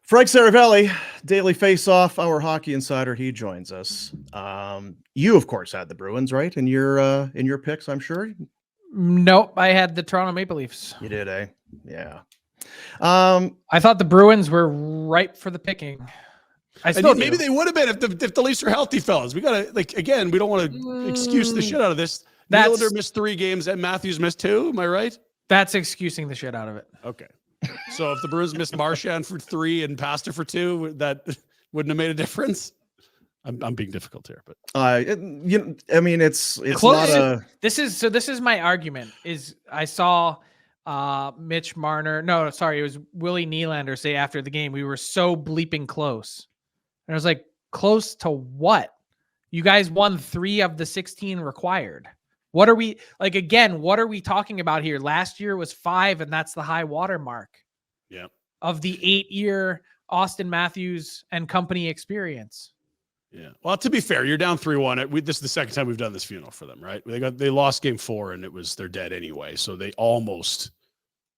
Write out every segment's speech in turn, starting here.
Frank Seravalli, Daily Face-Off, our hockey insider. He joins us. You, of course, had the Bruins, right? In your picks, I'm sure. Nope, I had the Toronto Maple Leafs. You did, eh? Yeah. I thought the Bruins were ripe for the picking. Maybe they would have been if the Leafs are healthy, fellas. We gotta again. We don't want to excuse the shit out of this. Nylander missed 3 games and Matthews missed 2. Am I right? That's excusing the shit out of it. Okay. So if the Bruins missed Marchand for 3 and Pasta for 2, that wouldn't have made a difference. I'm being difficult here, but it's close. not a. This is my argument. Is I saw Mitch Marner. No, sorry, it was Willie Nylander say after the game, we were so bleeping close. And I was like, close to what? You guys won 3 of the 16 required. What are we like again? What are we talking about here? Last year was 5, and that's the high water mark. Yeah. Of the 8-year Austin Matthews and company experience. Yeah. Well, to be fair, you're down 3-1. This is the second time we've done this funeral for them, right? They lost game 4 and they're dead anyway. So they almost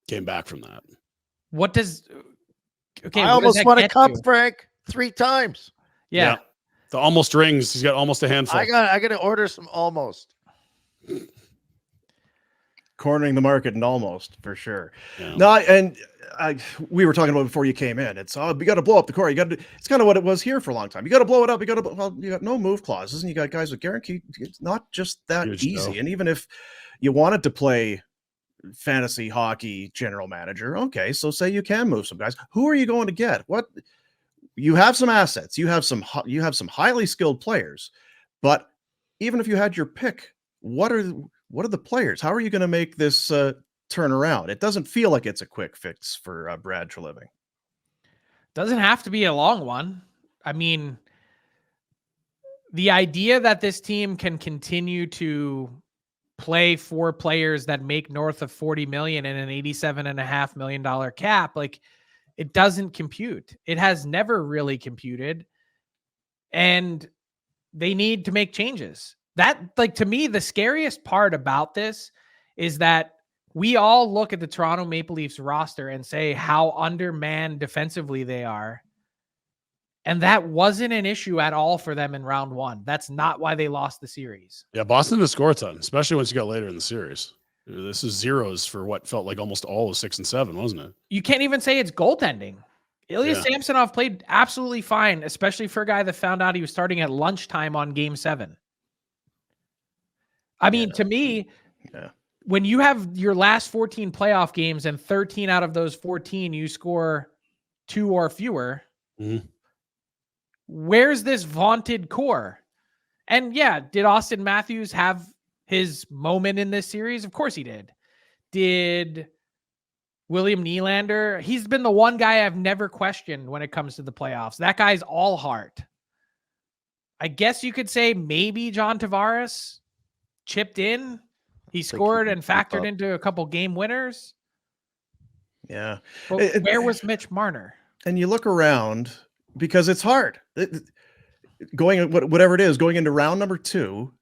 came back from that. What does I almost won a cup, Frank, 3 times. Yeah. The almost rings. He's got almost a handful. I got to order some almost. Cornering the market and almost for sure. Yeah. No, we were talking about before you came in. It's you got to blow up the core. It's kind of what it was here for a long time. You got to blow it up. You got no move clauses, and you got guys with guarantee. It's not just that easy. And even if you wanted to play fantasy hockey general manager, okay, so say you can move some guys. Who are you going to get? What you have some assets. You have some highly skilled players, but even if you had your pick, what are the players? How are you going to make this turn around? It doesn't feel like it's a quick fix for Brad Treliving. Doesn't have to be a long one. I mean, the idea that this team can continue to play 4 players that make north of $40 million in an $87.5 million cap, like it doesn't compute. It has never really computed, and they need to make changes. That, like, to me, the scariest part about this is that we all look at the Toronto Maple Leafs roster and say how undermanned defensively they are. And that wasn't an issue at all for them in round 1. That's not why they lost the series. Yeah, Boston didn't score a ton, especially once you got later in the series. This is zeros for what felt like almost all of 6 and 7, wasn't it? You can't even say it's goaltending. Ilya Samsonov played absolutely fine, especially for a guy that found out he was starting at lunchtime on game 7. I mean, to me, when you have your last 14 playoff games and 13 out of those 14, you score 2 or fewer, where's this vaunted core? And did Austin Matthews have his moment in this series? Of course he did. Did William Nylander? He's been the one guy I've never questioned when it comes to the playoffs. That guy's all heart. I guess you could say maybe John Tavares chipped in. He scored and factored into a couple game winners. Yeah. But where was Mitch Marner? And you look around because it's hard. Going into round number 2,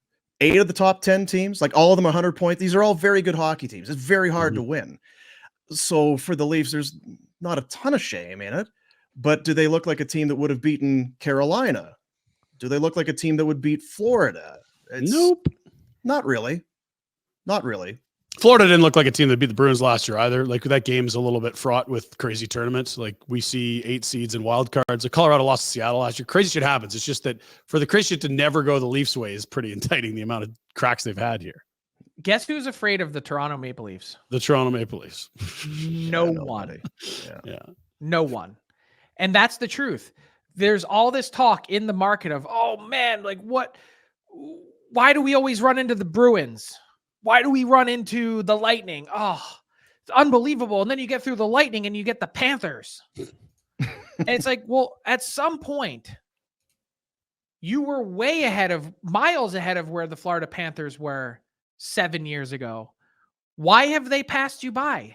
8 of the top 10 teams, like all of them 100 points. These are all very good hockey teams. It's very hard to win. So for the Leafs, there's not a ton of shame in it. But do they look like a team that would have beaten Carolina? Do they look like a team that would beat Florida? Nope. Not really. Not really. Florida didn't look like a team that beat the Bruins last year either. Like that game's a little bit fraught with crazy tournaments. Like we see 8 seeds and wild cards. Like Colorado lost to Seattle last year. Crazy shit happens. It's just that for the crazy shit to never go the Leafs way is pretty enticing, the amount of cracks they've had here. Guess who's afraid of the Toronto Maple Leafs? The Toronto Maple Leafs. No one. Yeah. No one. And that's the truth. There's all this talk in the market of, oh man, like why do we always run into the Bruins? Why do we run into the Lightning? Oh, it's unbelievable. And then you get through the Lightning and you get the Panthers. And it's like, well, at some point, you were miles ahead of where the Florida Panthers were 7 years ago. Why have they passed you by?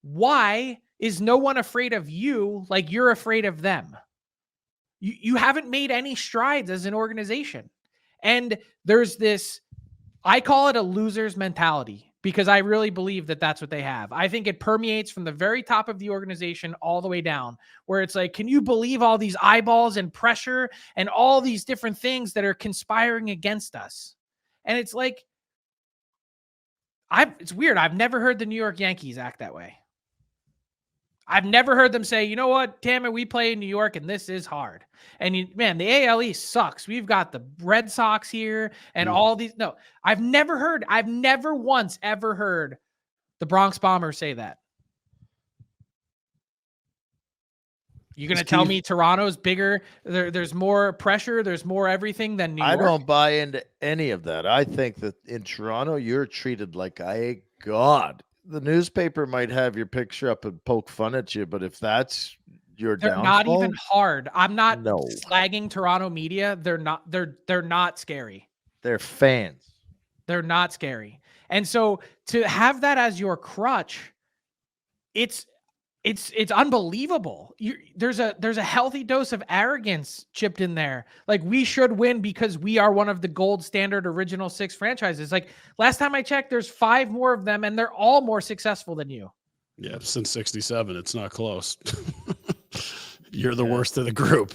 Why is no one afraid of you like you're afraid of them? You haven't made any strides as an organization. And there's this, I call it a loser's mentality, because I really believe that that's what they have. I think it permeates from the very top of the organization all the way down, where it's like, can you believe all these eyeballs and pressure and all these different things that are conspiring against us? And it's like, it's weird. I've never heard the New York Yankees act that way. I've never heard them say, you know what, damn it, we play in New York and this is hard. And man, the AL East sucks. We've got the Red Sox here and all these. No, I've never once ever heard the Bronx Bombers say that. You're going to tell me Toronto's bigger? There's more pressure. There's more everything than New York? I don't buy into any of that. I think that in Toronto, you're treated like a god. The newspaper might have your picture up and poke fun at you, but if that's your downfall, not even hard. I'm not slagging Toronto media. They're not scary. They're fans. They're not scary. And so to have that as your crutch, it's unbelievable. There's a healthy dose of arrogance chipped in there. Like, we should win because we are one of the gold standard original 6 franchises. Like, last time I checked, there's 5 more of them, and they're all more successful than you. Yeah, since 67, it's not close. You're the worst of the group.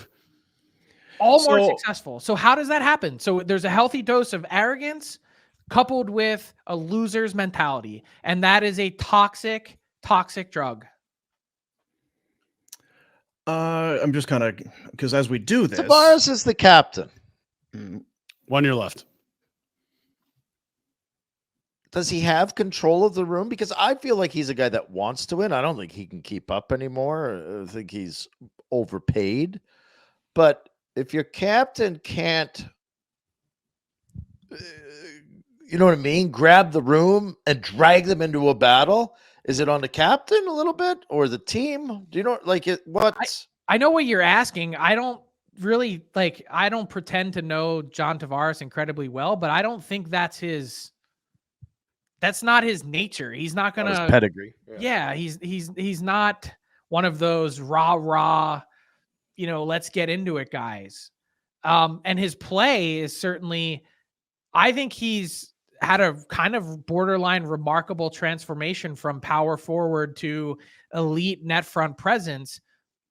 All more successful. So how does that happen? So there's a healthy dose of arrogance coupled with a loser's mentality, and that is a toxic drug. I'm just kind of, because as we do this, Tavares is the captain. 1 year left. Does he have control of the room? Because I feel like he's a guy that wants to win. I don't think he can keep up anymore. I think he's overpaid. But if your captain can't, you know what I mean, grab the room and drag them into a battle, is it on the captain a little bit or the team? Do you know, like, I know what you're asking. I don't pretend to know John Tavares incredibly well, but I don't think that's not his nature. He's not going to pedigree. Yeah. He's not one of those rah, let's get into it guys. And his play is certainly, I think he's had a kind of borderline remarkable transformation from power forward to elite net front presence,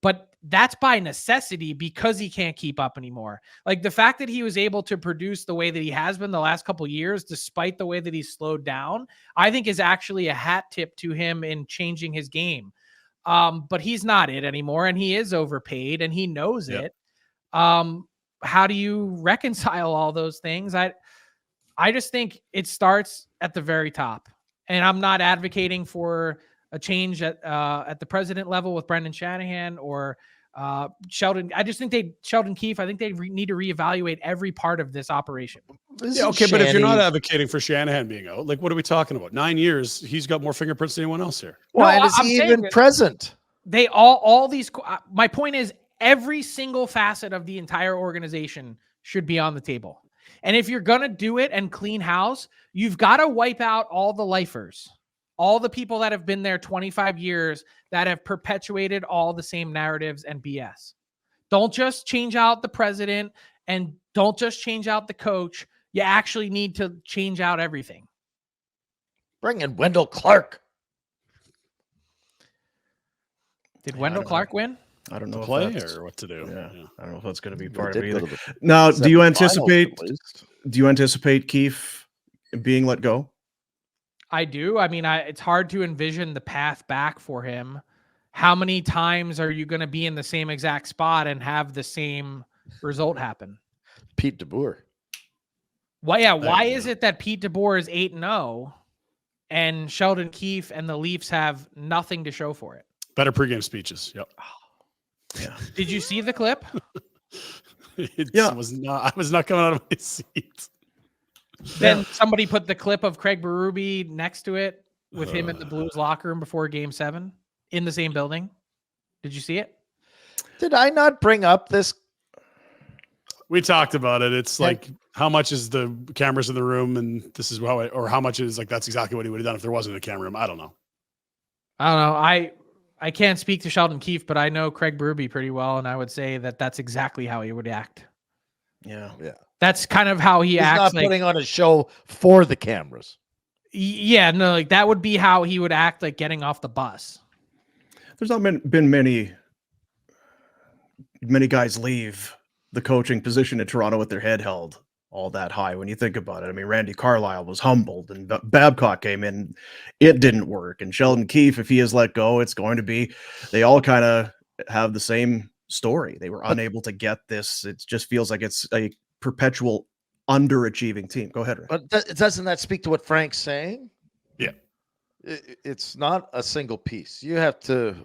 but that's by necessity because he can't keep up anymore. Like, the fact that he was able to produce the way that he has been the last couple of years, despite the way that he's slowed down, I think is actually a hat tip to him in changing his game. But he's not it anymore, and he is overpaid, and he knows it. How do you reconcile all those things? I just think it starts at the very top, and I'm not advocating for a change at the president level with Brendan Shanahan or Sheldon. I just think Sheldon Keefe. I think they need to reevaluate every part of this operation. Yeah, okay, but if you're not advocating for Shanahan being out, like, what are we talking about? 9 years, he's got more fingerprints than anyone else here. Why is he even present? They all these. My point is, every single facet of the entire organization should be on the table. And if you're going to do it and clean house, you've got to wipe out all the lifers, all the people that have been there 25 years that have perpetuated all the same narratives and BS. Don't just change out the president and don't just change out the coach. You actually need to change out everything. Bring in Wendell Clark. Did Wendell Clark win? I don't know to if play that's, or what to do. Yeah, I don't know if that's going to be part of it either. Now, do you anticipate Keefe being let go? I do. I mean, it's hard to envision the path back for him. How many times are you going to be in the same exact spot and have the same result happen? Pete DeBoer. Why is it that Pete DeBoer is 8-0 and Sheldon Keefe and the Leafs have nothing to show for it? Better pregame speeches. Yep. Yeah. Did you see the clip? I was not coming out of my seat. Then somebody put the clip of Craig Berube next to it with him in the Blues locker room before Game 7 in the same building. Did you see it? Did I not bring up this? We talked about it. It's like, how much is the cameras in the room, and this is or how much is, like, that's exactly what he would have done if there wasn't a camera room. I don't know. I can't speak to Sheldon Keefe, but I know Craig Berube pretty well, and I would say that that's exactly how he would act. Yeah. That's kind of how he's acts. Not putting on a show for the cameras. Yeah, no, like that would be how he would act, like getting off the bus. There's not been many guys leave the coaching position in Toronto with their head held all that high when you think about it. I mean, Randy Carlyle was humbled, and Babcock came in, it didn't work. And Sheldon Keefe, if he is let go, it's going to be, they all kind of have the same story. They were unable to get this. It just feels like it's a perpetual underachieving team. Go ahead, Ray. But doesn't that speak to what Frank's saying? Yeah. It's not a single piece. You have to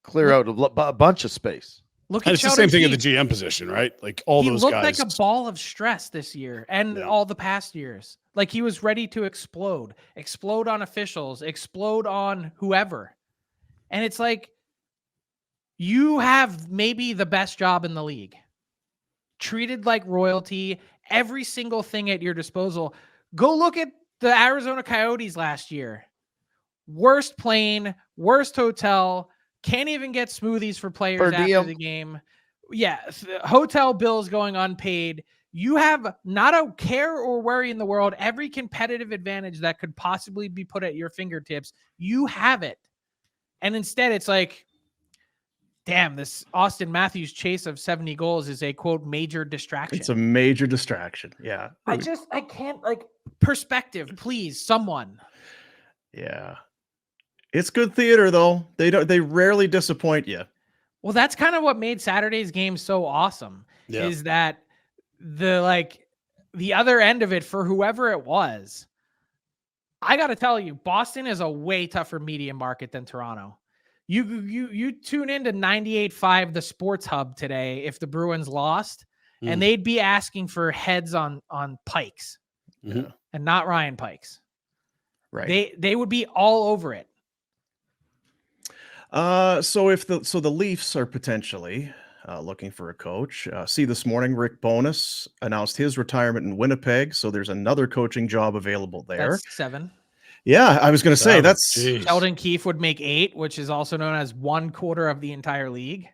clear out a bunch of space. Look And at it's the Sheldon same thing in the Keefe. GM position, right? Like all He those looked guys. like a ball of stress this year and all the past years. Like he was ready to explode on officials, explode on whoever. And it's like, you have maybe the best job in the league, treated like royalty, every single thing at your disposal. Go look at the Arizona Coyotes last year. Worst plane, worst hotel, can't even get smoothies for players after the game. Yeah, hotel bills going unpaid. You have not a care or worry in the world. Every competitive advantage that could possibly be put at your fingertips, you have it. And instead, it's like, damn, this Austin Matthews chase of 70 goals is a, quote, major distraction. It's a major distraction. Yeah. I can't, like, perspective, please, someone. Yeah. It's good theater, though. They rarely disappoint you. Well, that's kind of what made Saturday's game so awesome, is that the other end of it, for whoever it was, I got to tell you, Boston is a way tougher media market than Toronto. You tune into 98.5, the Sports Hub today, if the Bruins lost, and they'd be asking for heads on Pikes and not Ryan Pikes. Right. They would be all over it. So the Leafs are potentially looking for a coach. See this morning, Rick Bowness announced his retirement in Winnipeg. So there's another coaching job available there. That's 7. Yeah, I was going to say that's Sheldon Keefe would make 8, which is also known as 1/4 of the entire league.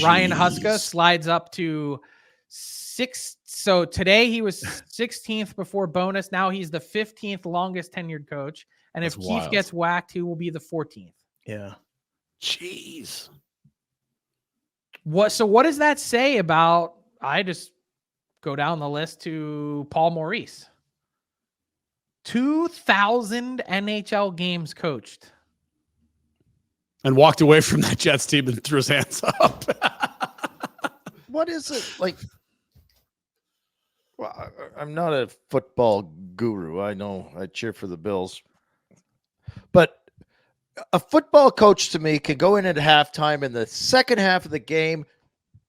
Ryan Huska slides up to 6. So today he was 16th before Bonus. Now he's the 15th longest tenured coach. And if Keefe gets whacked, he will be the 14th. Yeah. Jeez. So what does that say about, I just go down the list to Paul Maurice. 2,000 NHL games coached. And walked away from that Jets team and threw his hands up. What is it like? Well, I'm not a football guru. I know I cheer for the Bills. But a football coach to me can go in at halftime in the second half of the game.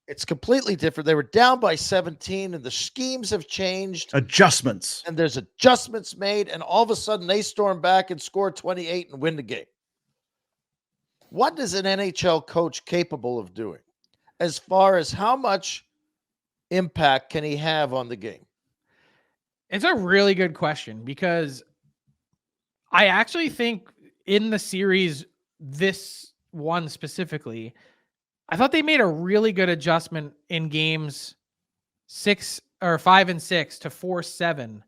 It's completely different. They were down by 17 and the schemes have changed. Adjustments. And there's adjustments made. And all of a sudden they storm back and score 28 and win the game. What is an NHL coach capable of doing as far as how much impact can he have on the game? It's a really good question, because I actually think in the series, this one specifically, I thought they made a really good adjustment in games 5 and 6 to 4-7.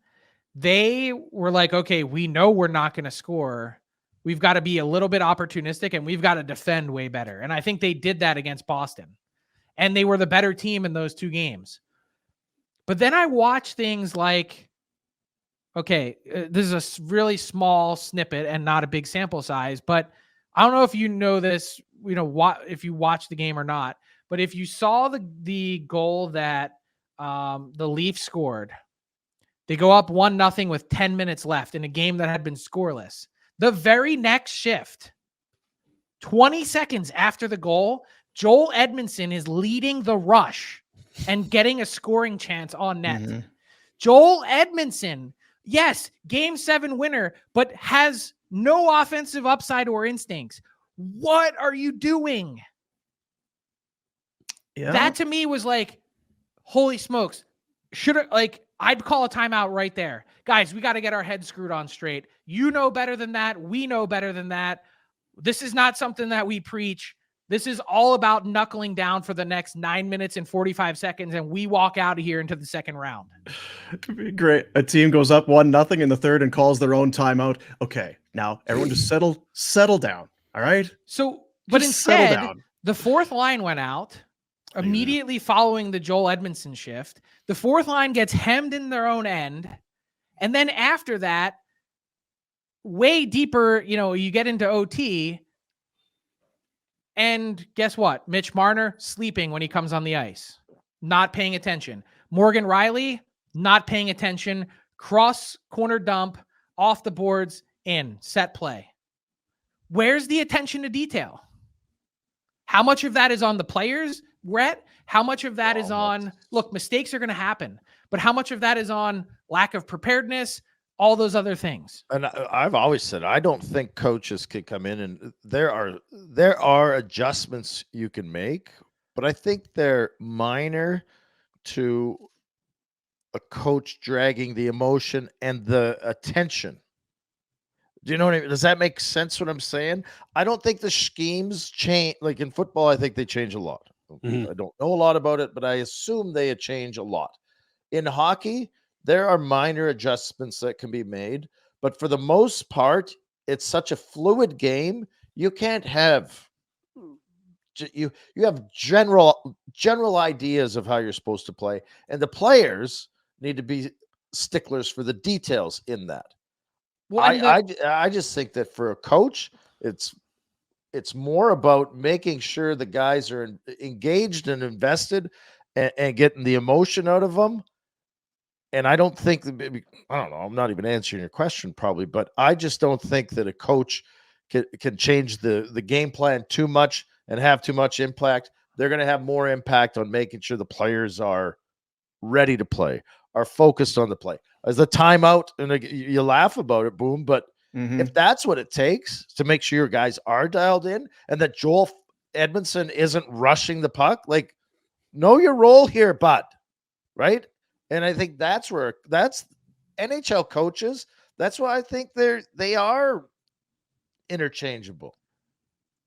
They were like, okay, we know we're not going to score. We've got to be a little bit opportunistic and we've got to defend way better. And I think they did that against Boston. And they were the better team in those 2 games. But then I watch things like, okay, this is a really small snippet and not a big sample size, but I don't know if you know this, if you watch the game or not, but if you saw the goal that the Leafs scored, they go up 1-0 with 10 minutes left in a game that had been scoreless. The very next shift, 20 seconds after the goal, Joel Edmondson is leading the rush and getting a scoring chance on net. Mm-hmm. Joel Edmondson, yes, game 7 winner, but has no offensive upside or instincts. What are you doing? Yeah. That to me was like, holy smokes. I'd call a timeout right there. Guys, we got to get our heads screwed on straight. You know better than that. We know better than that. This is not something that we preach. This is all about knuckling down for the next 9 minutes and 45 seconds, and we walk out of here into the second round. Great. A team goes up 1-0 in the third and calls their own timeout. Okay, now everyone just settle down. All right. So, but Just settle instead, down. the fourth line went out immediately following the Joel Edmondson shift. The fourth line gets hemmed in their own end. And then after that, way deeper, you get into OT. And guess what? Mitch Marner sleeping when he comes on the ice, not paying attention. Morgan Riley, not paying attention. Cross corner dump, off the boards, in, set play. Where's the attention to detail? How much of that is on the players, Rhett? How much of that is on, look, mistakes are going to happen, but how much of that is on lack of preparedness, all those other things? And I've always said, I don't think coaches can come in, and there are adjustments you can make, but I think they're minor to a coach dragging the emotion and the attention. Do you know what I mean? Does that make sense what I'm saying? I don't think the schemes change. Like in football, I think they change a lot. I don't know a lot about it, but I assume they change a lot. In hockey, there are minor adjustments that can be made, but for the most part, it's such a fluid game. You can't have you have general ideas of how you're supposed to play, and the players need to be sticklers for the details in that. Well, I just think that for a coach, it's more about making sure the guys are engaged and invested and getting the emotion out of them. And I don't think I don't know. I'm not even answering your question probably, but I just don't think that a coach can change the game plan too much and have too much impact. They're going to have more impact on making sure the players are ready to play, are focused on the play. As a timeout, and you laugh about it, Boom, but if that's what it takes to make sure your guys are dialed in and that Joel Edmondson isn't rushing the puck, like, know your role here, bud, right? And I think that's NHL coaches. That's why I think they are interchangeable.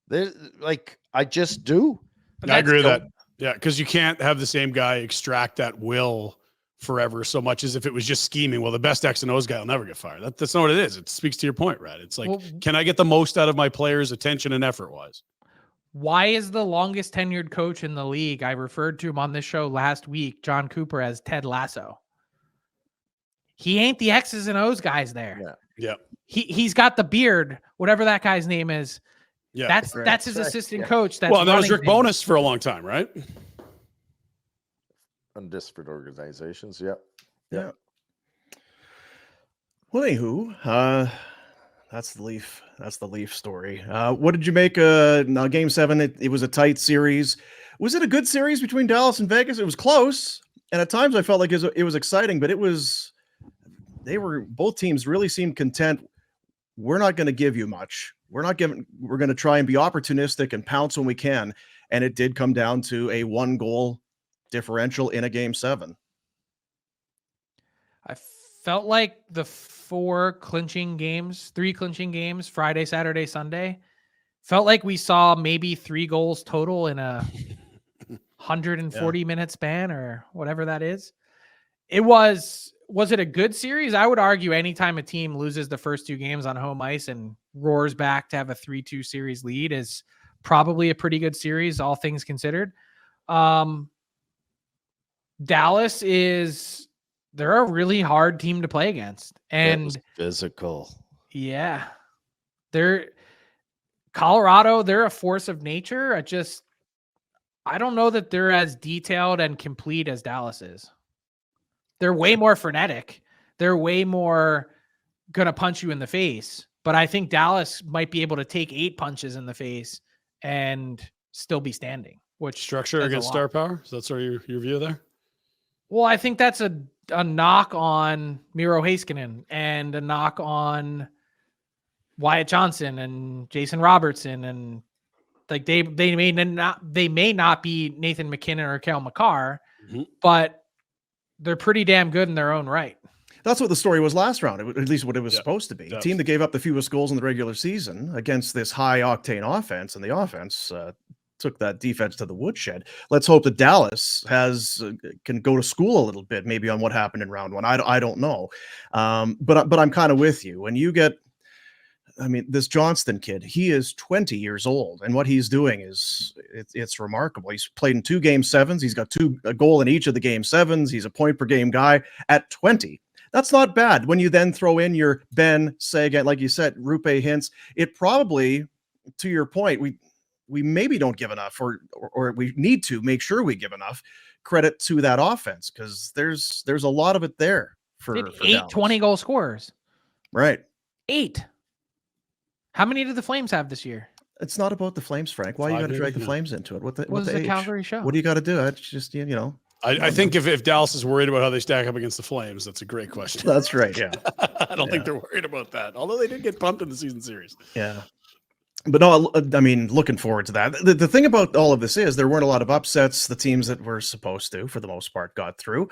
They're like, I just do. I agree with that. Yeah, because you can't have the same guy extract that will forever so much as if it was just scheming. Well, the best X and O's guy will never get fired. That's not what it is. It speaks to your point, Rhett. It's like, can I get the most out of my players' attention and effort wise? Why is the longest tenured coach in the league, I referred to him on this show last week, John Cooper, as Ted Lasso? He ain't the X's and O's guys there. Yeah. He's got the beard, whatever that guy's name is. Yeah. That's his assistant coach. That's that was Rick Bowness for a long time, right? On disparate organizations. Yeah. Well, anywho, that's the Leaf story. What did you make? Now Game 7, it was a tight series. Was it a good series between Dallas and Vegas? It was close, and at times I felt like it was exciting, but both teams really seemed content. We're not going to give you much. We're going to try and be opportunistic and pounce when we can. And it did come down to a 1-goal differential in a Game 7. I felt like the 3 clinching games, Friday, Saturday, Sunday, felt like we saw maybe 3 goals total in a 140 minute span or whatever that is. Was it a good series? I would argue anytime a team loses the first 2 games on home ice and roars back to have a 3-2 series lead is probably a pretty good series, all things considered. Dallas they're a really hard team to play against, and physical. Yeah. Colorado, they're a force of nature. I don't know that they're as detailed and complete as Dallas is. They're way more frenetic. They're way more going to punch you in the face. But I think Dallas might be able to take 8 punches in the face and still be standing. Which structure against star power? So that's your view there? Well, I think that's a knock on Miro Heiskanen and a knock on Wyatt Johnson and Jason Robertson, and like they may not be Nathan McKinnon or Kale McCarr, but they're pretty damn good in their own right. That's what the story was last round, at least what it was supposed to be. A team that gave up the fewest goals in the regular season against this high octane offense, and the offense took that defense to the woodshed. Let's hope that Dallas can go to school a little bit, maybe on what happened in round one. I don't know, but I'm kind of with you. When you get, I mean, this Johnston kid, he is 20 years old, and what he's doing it's remarkable. He's played in 2 game 7s. He's got a goal in each of the game 7s. He's a point per game guy at 20. That's not bad. When you then throw in your Ben Sagan, like you said, Rupe Hintz, it probably, to your point, we maybe don't give enough, or we need to make sure we give enough credit to that offense, because there's a lot of it there for 8 Dallas. 20-goal scorers. Right. 8. How many did the Flames have this year? It's not about the Flames, Frank. Why you got to drag the Flames into it? What was the Calgary show? What do you got to do? It's just, you know. I think if Dallas is worried about how they stack up against the Flames, that's a great question. That's right. Yeah. I don't think they're worried about that, although they did get pumped in the season series. Yeah. But no, I mean, looking forward to that. The thing about all of this is there weren't a lot of upsets. The teams that were supposed to, for the most part, got through.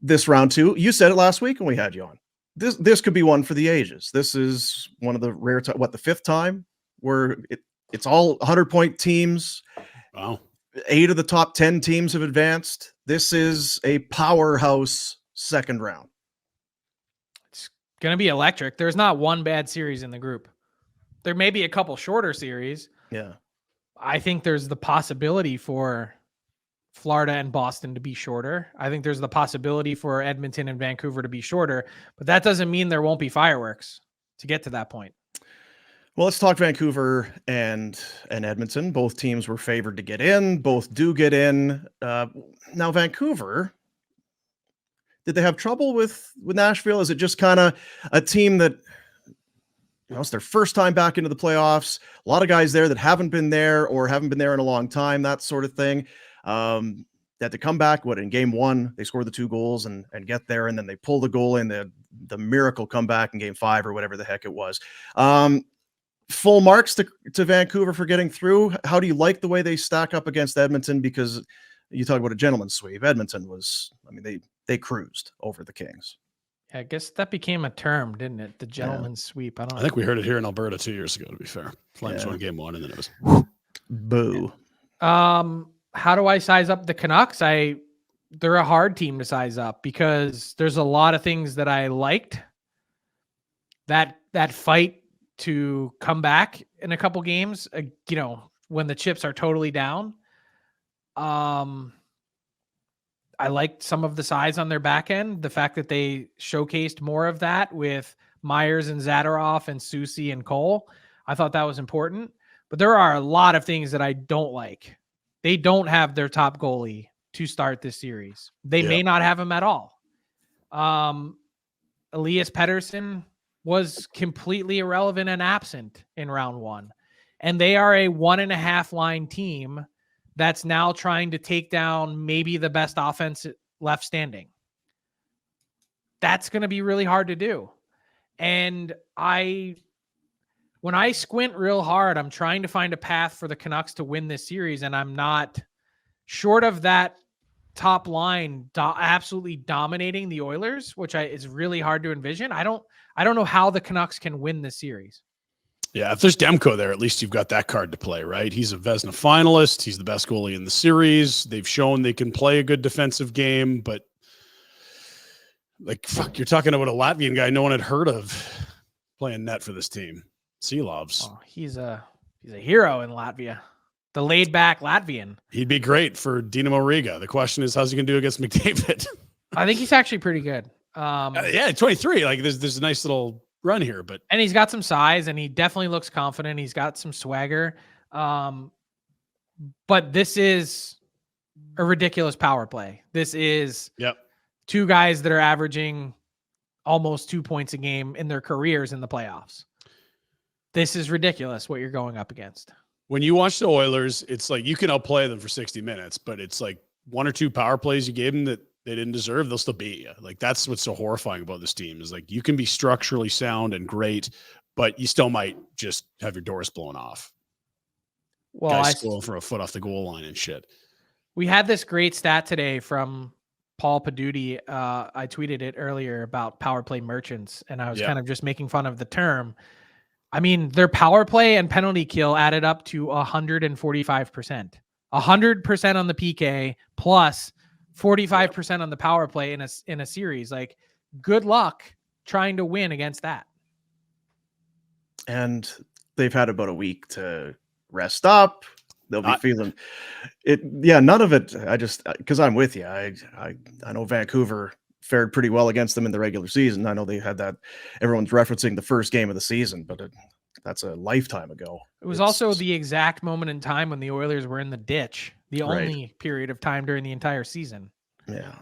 This round 2, you said it last week when we had you on. This could be one for the ages. This is one of the rare the 5th time where it's all 100-point teams. Wow. 8 of the top 10 teams have advanced. This is a powerhouse second round. It's going to be electric. There's not one bad series in the group. There may be a couple shorter series. Yeah. I think there's the possibility for Florida and Boston to be shorter. I think there's the possibility for Edmonton and Vancouver to be shorter, but that doesn't mean there won't be fireworks to get to that point. Well, let's talk Vancouver and Edmonton. Both teams were favored to get in. Both do get in. Now, Vancouver, did they have trouble with Nashville? Is it just kind of a team that, you know, it's their first time back into the playoffs? A lot of guys there that haven't been there or haven't been there in a long time, that sort of thing. They had to come back, in game 1, they scored the 2 goals and get there, and then they pull the goal in, the miracle comeback in game 5 or whatever the heck it was. Full marks to Vancouver for getting through. How do you like the way they stack up against Edmonton? Because you talk about a gentleman's sweep. Edmonton was, I mean, they cruised over the Kings. Yeah, I guess that became a term, didn't it? The gentleman's sweep. I think we heard it here in Alberta 2 years ago, to be fair. Flames won game 1, and then it was boo. How do I size up the Canucks? They're a hard team to size up because there's a lot of things that I liked. That fight to come back in a couple games, you know, when the chips are totally down. I liked some of the size on their back end. The fact that they showcased more of that with Myers and Zadorov and Soucy and Cole. I thought that was important. But there are a lot of things that I don't like. They don't have their top goalie to start this series. They may not have him at all. Elias Pettersson was completely irrelevant and absent in round 1. And they are a 1.5 line team that's now trying to take down maybe the best offense left standing. That's going to be really hard to do. And when I squint real hard, I'm trying to find a path for the Canucks to win this series, and I'm not short of that top line absolutely dominating the Oilers, which is really hard to envision. I don't know how the Canucks can win this series. Yeah, if there's Demko there, at least you've got that card to play, right? He's a Vezina finalist. He's the best goalie in the series. They've shown they can play a good defensive game, but you're talking about a Latvian guy no one had heard of playing net for this team. Seelovs. Oh, he's a hero in Latvia. The laid back Latvian. He'd be great for Dinamo Riga. The question is, how's he going to do against McDavid? I think he's actually pretty good. 23. There's a nice little run here, and he's got some size, and he definitely looks confident. He's got some swagger. But this is a ridiculous power play. This is 2 guys that are averaging almost 2 points a game in their careers in the playoffs. This is ridiculous what you're going up against. When you watch the Oilers, it's like you can outplay them for 60 minutes, but it's like 1 or 2 power plays you gave them that they didn't deserve, they'll still beat you. That's what's so horrifying about this team is you can be structurally sound and great, but you still might just have your doors blown off. Well, guys scoring from a foot off the goal line and shit. We had this great stat today from Paul Paduti. I tweeted it earlier about power play merchants, and I was kind of just making fun of the term. I mean, their power play and penalty kill added up to 145%. 100% on the PK plus 45% on the power play in a series. Like, good luck trying to win against that. And they've had about a week to rest up. They'll be feeling it. Yeah, none of it. I just, because I'm with you. I know Vancouver fared pretty well against them in the regular season. I know they had that. Everyone's referencing the first game of the season, but that's a lifetime ago. It was also the exact moment in time when the Oilers were in the ditch. The only period of time during the entire season. Yeah.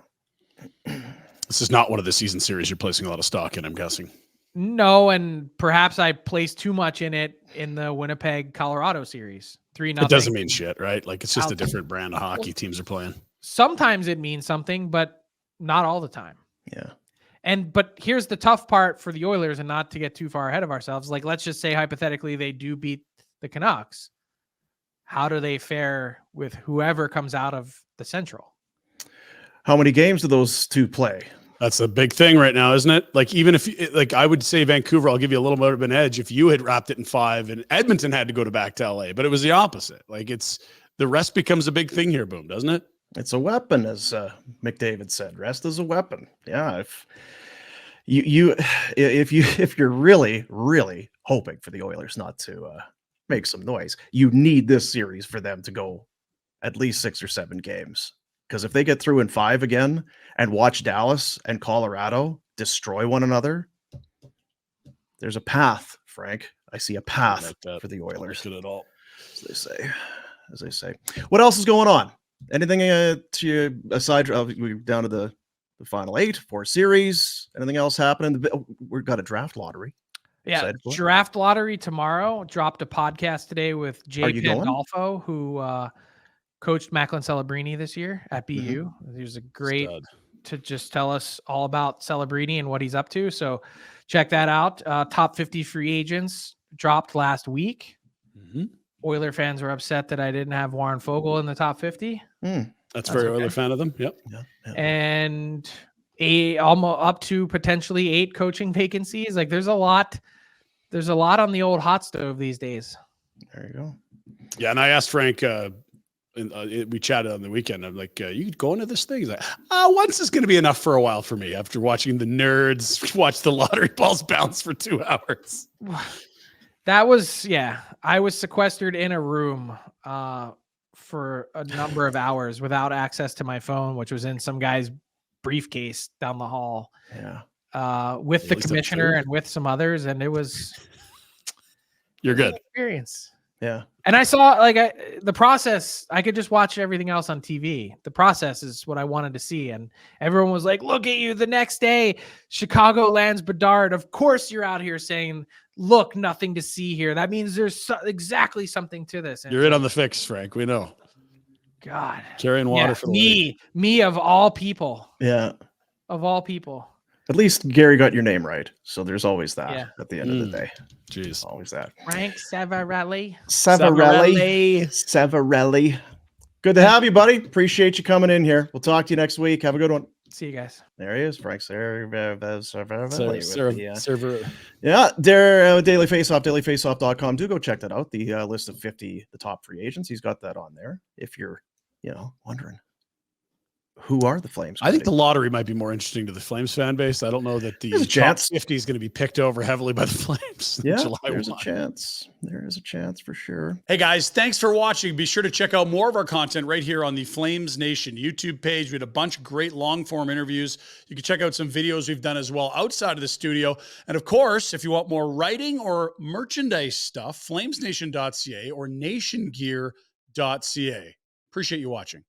This is not one of the season series you're placing a lot of stock in, I'm guessing. No, and perhaps I placed too much in it in the Winnipeg, Colorado series. 3-0. It doesn't mean shit, right? Like, it's just a different brand of hockey teams are playing. Sometimes it means something, but not all the time. Yeah. But here's the tough part for the Oilers, and not to get too far ahead of ourselves. Like, let's just say hypothetically they do beat the Canucks. How do they fare with whoever comes out of the Central? How many games do those two play? That's a big thing right now, isn't it? Like, even if, like, I would say Vancouver, I'll give you a little bit of an edge if you had wrapped it in 5 and Edmonton had to go back to LA, but it was the opposite. Like, it's the rest becomes a big thing here, Boom, doesn't it? It's a weapon, as McDavid said. Rest is a weapon. Yeah. If you're really, really hoping for the Oilers not to make some noise, you need this series for them to go at least 6 or 7 games. Because if they get through in 5 again and watch Dallas and Colorado destroy one another, there's a path, Frank. I see a path for the Oilers. Not good at all. As they say. What else is going on? Anything to aside? We're down to the final 8, 4 series. Anything else happening? We've got a draft lottery. Yeah, draft lottery tomorrow. Dropped a podcast today with Jay Pandolfo, who coached Macklin Celebrini this year at BU. Mm-hmm. He was a great to just tell us all about Celebrini and what he's up to. So check that out. Top 50 free agents dropped last week. Mm-hmm. Oiler fans were upset that I didn't have Warren Fogle in the top 50. That's very Oiler fan of them. Yep. Yeah. And almost up to potentially 8 coaching vacancies. Like, there's a lot on the old hot stove these days. There you go. Yeah. And I asked Frank, we chatted on the weekend. I'm like, you going to this thing? He's like, once is going to be enough for a while for me after watching the nerds watch the lottery balls bounce for 2 hours. That was, I was sequestered in a room for a number of hours without access to my phone, which was in some guy's briefcase down the hall. Yeah. With the commissioner and with some others. And it was You're good. Experience. Yeah. And I saw the process. I could just watch everything else on TV. The process is what I wanted to see. And everyone was like, look at you. The next day, Chicago lands Bedard. Of course you're out here saying, look, nothing to see here. That means there's exactly something to this. And you're in on the fix, Frank. We know. God. Carrying water for the me of all people. Yeah. Of all people. At least Gary got your name right. So there's always that at the end of the day. Jeez. Always that. Frank Seravalli. Seravalli. Good to have you, buddy. Appreciate you coming in here. We'll talk to you next week. Have a good one. See you guys. There he is, Frank Seravalli. Yeah, dailyfaceoff, dailyfaceoff.com. Do go check that out. The list of 50, the top free agents. He's got that on there. If you're, wondering. Who are the Flames? I think the lottery might be more interesting to the Flames fan base. I don't know that the top 50 is going to be picked over heavily by the Flames. Yeah, there's a chance. There is a chance for sure. Hey guys, thanks for watching. Be sure to check out more of our content right here on the Flames Nation YouTube page. We had a bunch of great long form interviews. You can check out some videos we've done as well outside of the studio. And of course, if you want more writing or merchandise stuff, flamesnation.ca or nationgear.ca. Appreciate you watching.